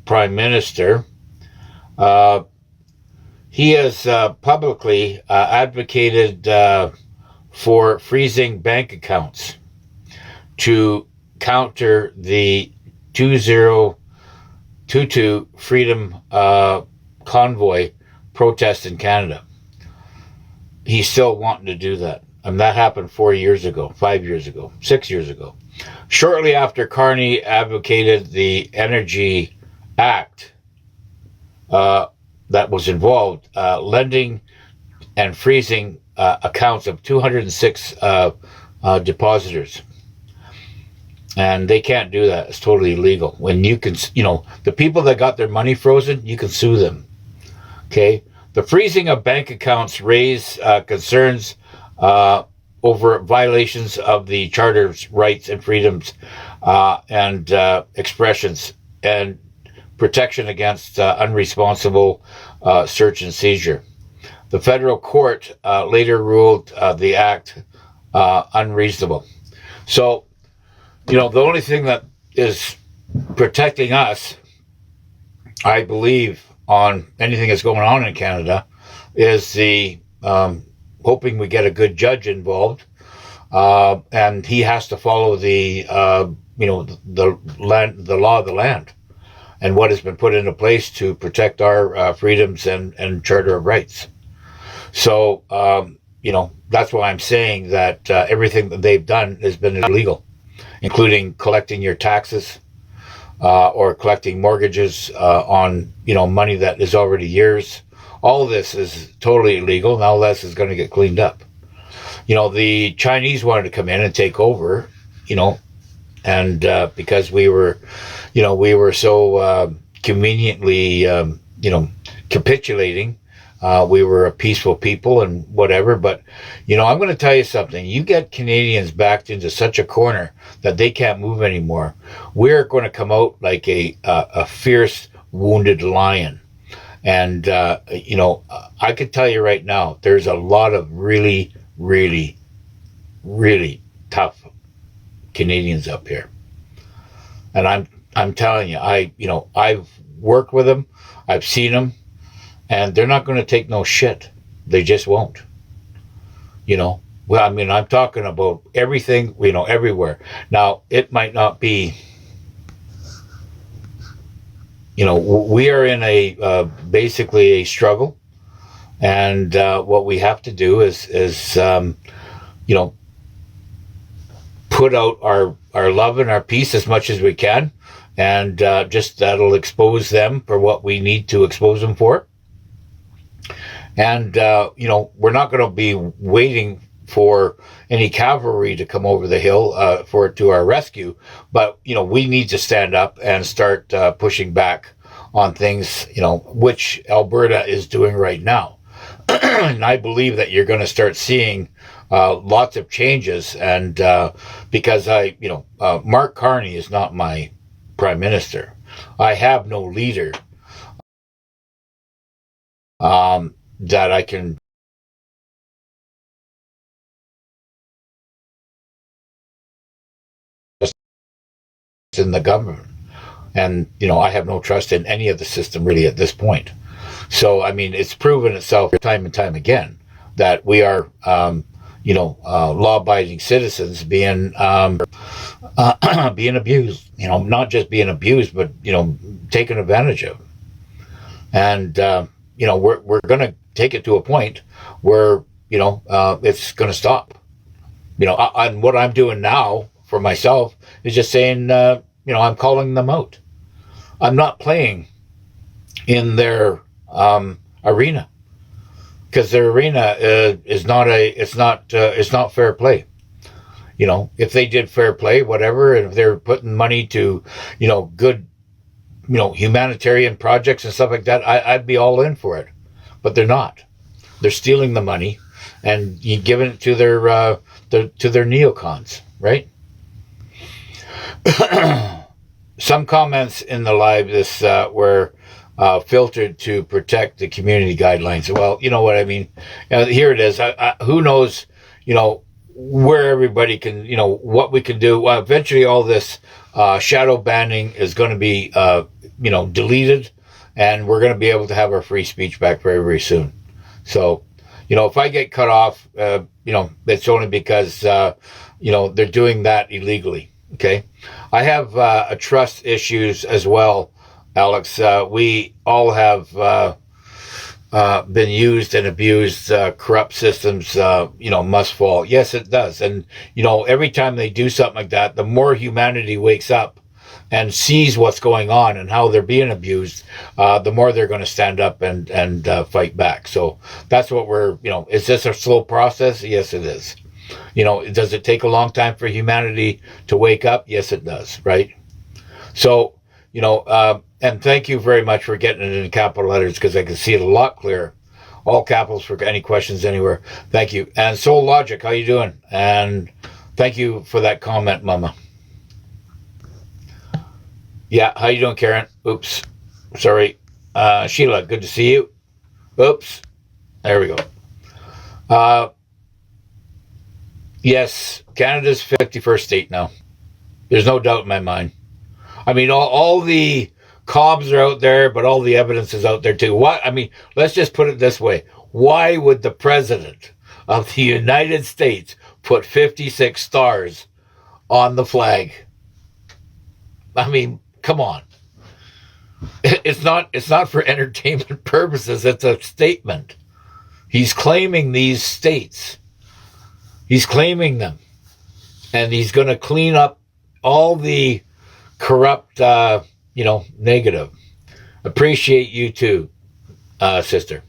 Prime Minister, uh, he has publicly advocated for freezing bank accounts to counter the 2022 Freedom Convoy protest in Canada. He's still wanting to do that. And that happened 4 years ago, 5 years ago, 6 years ago. Shortly after Carney advocated the Energy Act that was involved, lending and freezing accounts of 206 depositors. And they can't do that. It's totally illegal. When you can, the people that got their money frozen, you can sue them. Okay? The freezing of bank accounts raise concerns over violations of the Charter's rights and freedoms and expressions and protection against unresponsible search and seizure. The federal court later ruled the act unreasonable. So, the only thing that is protecting us, I believe, on anything that's going on in Canada is the hoping we get a good judge involved, and he has to follow the law of the land and what has been put into place to protect our freedoms and Charter of Rights. So, that's why I'm saying that everything that they've done has been illegal, including collecting your taxes or collecting mortgages on money that is already yours. All of this is totally illegal, and all this is going to get cleaned up. The Chinese wanted to come in and take over, and because we were so conveniently, capitulating. We were a peaceful people and whatever, but I'm going to tell you something. You get Canadians backed into such a corner that they can't move anymore. We're going to come out like a fierce, wounded lion. And I could tell you right now, there's a lot of really, really, really tough Canadians up here, and I'm telling you, I've worked with them, I've seen them. And they're not going to take no shit. They just won't. Well, I'm talking about everything, everywhere. Now, it might not be, we are in basically a struggle. And what we have to do is put out our love and our peace as much as we can. And just that'll expose them for what we need to expose them for. And, we're not going to be waiting for any cavalry to come over the hill to our rescue. But, we need to stand up and start pushing back on things, which Alberta is doing right now. And I believe that you're going to start seeing lots of changes. And because Mark Carney is not my prime minister. I have no leader that I can in the government. And, I have no trust in any of the system really at this point. So, it's proven itself time and time again that we are, law-abiding citizens being being abused, not just being abused, but, taken advantage of. And, we're going to take it to a point where, it's going to stop. And what I'm doing now for myself is just saying, I'm calling them out. I'm not playing in their arena because their arena is not fair play. If they did fair play, whatever, and if they're putting money to, good, humanitarian projects and stuff like that, I'd be all in for it. But they're not. They're stealing the money and giving it to their neocons, right? Some comments in the live this were filtered to protect the community guidelines. Well, you know what I mean. Here it is. Who knows? where everybody can, what we can do. Eventually, all this shadow banning is going to be, deleted, and we're going to be able to have our free speech back very, very soon. So, if I get cut off, it's only because, they're doing that illegally. Okay. I have a trust issues as well, Alex. We all have been used and abused. Corrupt systems, must fall. Yes, it does. And, every time they do something like that, the more humanity wakes up and sees what's going on and how they're being abused, the more they're going to stand up and fight back. So that's what is this a slow process? Yes, it is. Does it take a long time for humanity to wake up? Yes, it does. Right. So, and thank you very much for getting it in capital letters, because I can see it a lot clearer. All capitals for any questions anywhere. Thank you. And Soul Logic, how you doing? And thank you for that comment, Mama. Yeah, how you doing, Karen? Oops. Sorry. Sheila, good to see you. Oops. There we go. Yes, Canada's 51st state now. There's no doubt in my mind. I mean, all the comms are out there, but all the evidence is out there too. Let's just put it this way. Why would the president of the United States put 56 stars on the flag? I mean, come on. It's not for entertainment purposes. It's a statement. He's claiming these states. He's claiming them. And he's going to clean up all the corrupt, negative. Appreciate you too, sister.